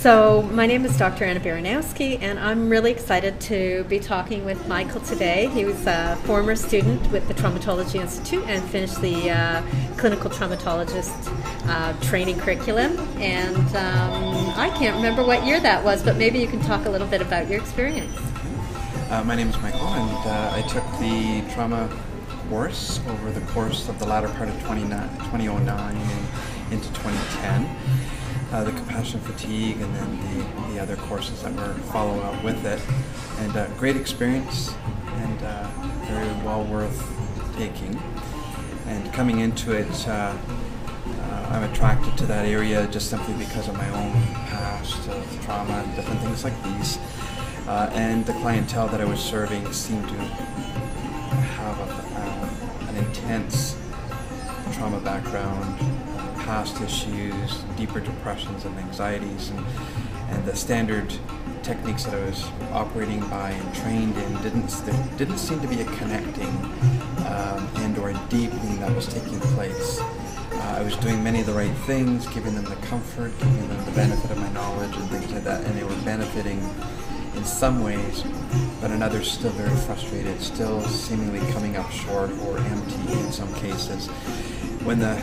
So my name is Dr. Anna Baranowski, and I'm really excited to be talking with Michael today. He was a former student with the Traumatology Institute and finished the Clinical Traumatologist training curriculum. And I can't remember what year that was, but maybe you can talk a little bit about your experience. My name is Michael, and I took the trauma course over the course of the latter part of 2009 and into 2010. The compassion fatigue, and then the other courses that were follow up with it, and great experience, and very well worth taking. And coming into it, I'm attracted to that area just simply because of my own past of trauma and different things like these. And the clientele that I was serving seemed to have an intense trauma background, past issues, deeper depressions and anxieties, and the standard techniques that I was operating by and trained in didn't seem to be a connecting and or a deepening that was taking place. I was doing many of the right things, giving them the comfort, giving them the benefit of my knowledge and things like that, and they were benefiting in some ways, but in others still very frustrated, still seemingly coming up short or empty in some cases. When the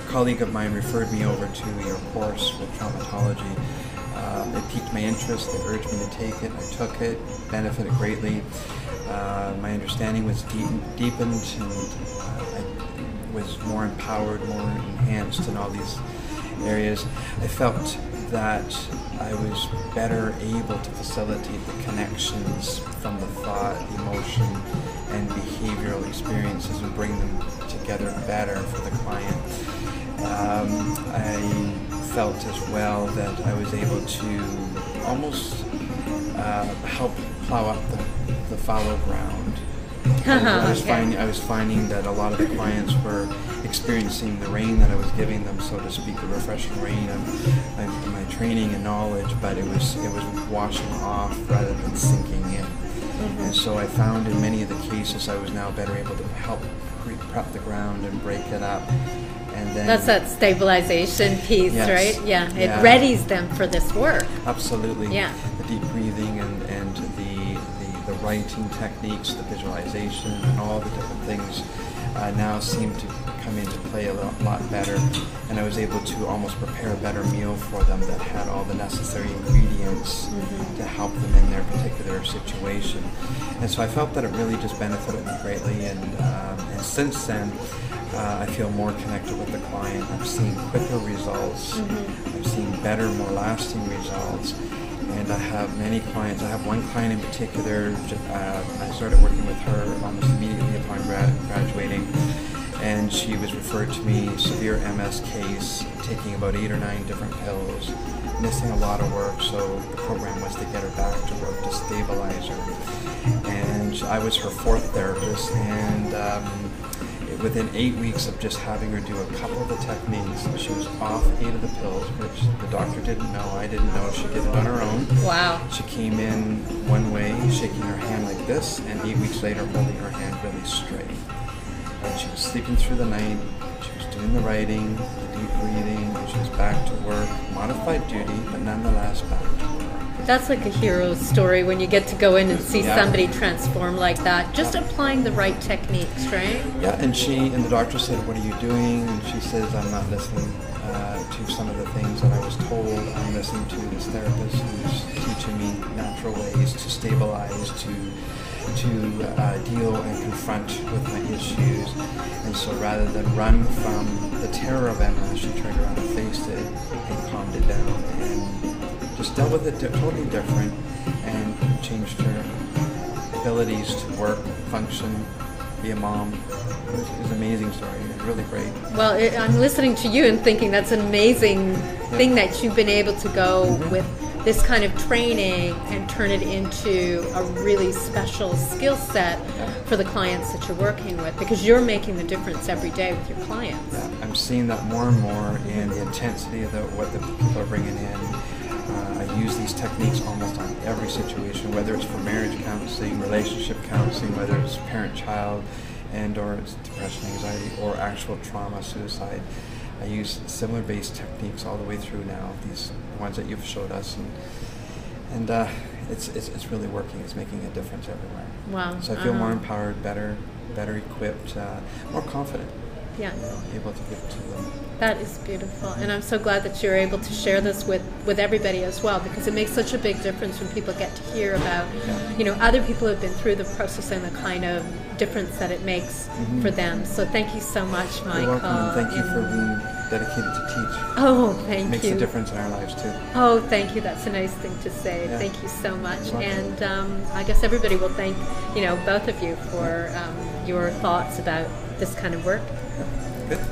colleague of mine referred me over to your course with traumatology, it piqued my interest. They urged me to take it. I took it, benefited greatly. My understanding was deepened, and I was more empowered, more enhanced in all these areas. I felt that I was better able to facilitate the connections from the thought, emotion, and behavioral experiences and bring them together better for the client. I felt as well that I was able to almost help plow up the fallow ground. I was finding that a lot of the clients were experiencing the rain that I was giving them, so to speak, the refreshing rain of my training and knowledge, but it was washing off rather than sinking in. Mm-hmm. And so I found in many of the cases I was now better able to help prep the ground and break it up. And then, that's that stabilization piece, yes, right? Yeah, it readies them for this work. Absolutely. Yeah. The deep breathing and the writing techniques, the visualization, and all the different things now seem to come into play a lot better. And I was able to almost prepare a better meal for them that had all the necessary ingredients to help them in their particular situation. And so I felt that it really just benefited me greatly. And since then, I feel more connected with the client. I'm seeing quicker results. I'm seeing better, more lasting results. And I have many clients. I have one client in particular. I started working with her almost immediately upon graduating, and she was referred to me, severe MS case, taking about 8 or 9 different pills, missing a lot of work, so the program was to get her back to work, to stabilize her. And I was her 4th therapist, and within 8 weeks of just having her do a couple of the techniques, she was off 8 of the pills, which the doctor didn't know. I didn't know. She did it on her own. Wow. She came in one way, shaking her hand like this, and 8 weeks later holding her hand really straight. And she was sleeping through the night. She was doing the writing, the deep breathing, and she was back to work, modified duty, but nonetheless back to work. That's like a hero story when you get to go in and see somebody transform like that. Just applying the right techniques, right? Yeah, and the doctor said, "What are you doing?" And she says, "I'm not listening to some of the things that I was told. I'm listening to this therapist who's teaching me natural ways to stabilize, to deal and confront with my issues." And so rather than run from the terror of MS, she turned around and faced it and calmed it down and just dealt with it totally different, and changed her abilities to work, function, be a mom. It was an amazing story. It was really great. Well, I'm listening to you and thinking that's an amazing thing that you've been able to go with this kind of training and turn it into a really special skill set for the clients that you're working with, because you're making the difference every day with your clients. Yeah, I'm seeing that more and more in the intensity of what the people are bringing in. I use these techniques almost on every situation, whether it's for marriage counseling, relationship counseling, whether it's parent-child, and or it's depression, anxiety, or actual trauma, suicide. I use similar based techniques all the way through now, these ones that you've showed us, and it's really working. It's making a difference everywhere. Wow. So I feel more empowered, better equipped, more confident. Yeah. Able to give to them. That is beautiful, and I'm so glad that you're able to share this with everybody as well, because it makes such a big difference when people get to hear about, other people who have been through the process and the kind of difference that it makes for them. So thank you so much, Michael. You're welcome, and thank you for being dedicated to teach. Oh, thank you. Makes a difference in our lives too. Oh, thank you. That's a nice thing to say. Yeah. Thank you so much. And I guess everybody will thank, both of you for your thoughts about this kind of work. Good.